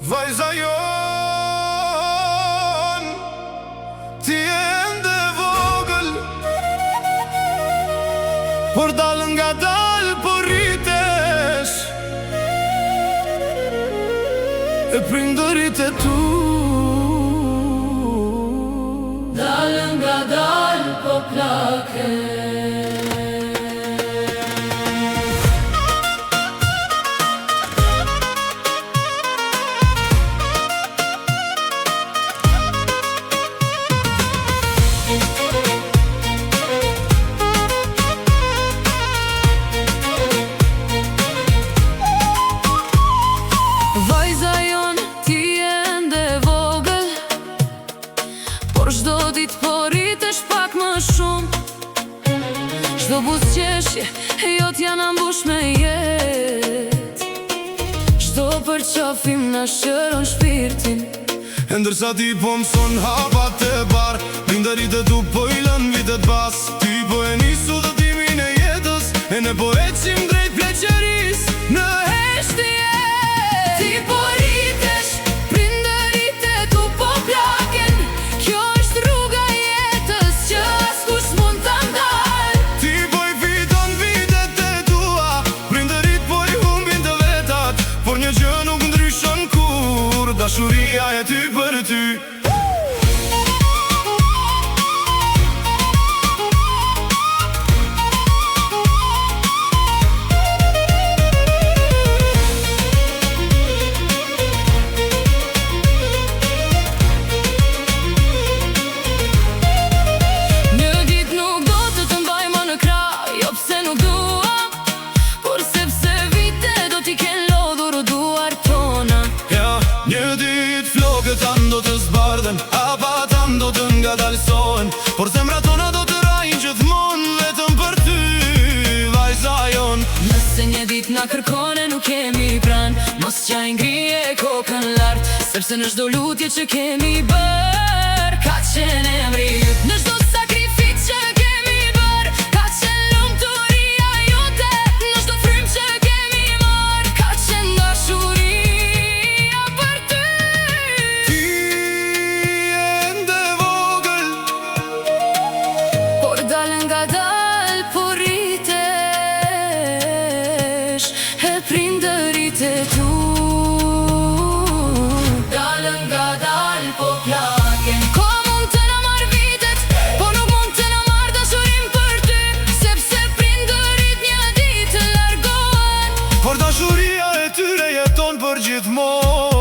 Vajza jon, ti e ende vogël, por dal nga dal por rritesh, e prindërit e tu dal nga dal po plake. Vajza jon, ti ende vogël, por shdo dit po rritesh pak më shumë. Shdo buzëqeshje, jo t'janë ambush me jet. Shdo përqafim na shëron shpirtin, e ndërsa ti po mëson hapat e bar, prindërit e tu po i lën vitet bas. Ti po e nisu dhëtimin e jetës, e ne po ecim drejt pleqeris në heshtje. Ti po rritesh, prindërit e tu po plaken. Kjo është rruga e jetës që askush mund ta ndal. Ti po i fiton vitet e tua, prindërit po i humbin të vetat, por një gjë nuk ndryshon kur, dashuria e ty për ty. Tan do të zbardhen, hapa tan do të ngadalsohen, por zemrat tona do të rajnë gjithmonë vetëm për ty, vajza jon. Nëse një dit na kërkone nuk kemi pran, mos qaj ngrije kokën lart, sepse në çdo lutje që kemi bër, ka qenë emri yt. Në çdo sakrificë që kemi bër, ka qenë lumturia jote. Në çdo frymë që kemi marr, ka qenë dashuria për ty. Prindërit e tu dalën nga dal po plaken. Ko mund të na marr vitet, po nuk mund të na marr dashurim për ty, sepse prindërit një ditë largohen, por dashuria e tyre jeton për gjithmonë.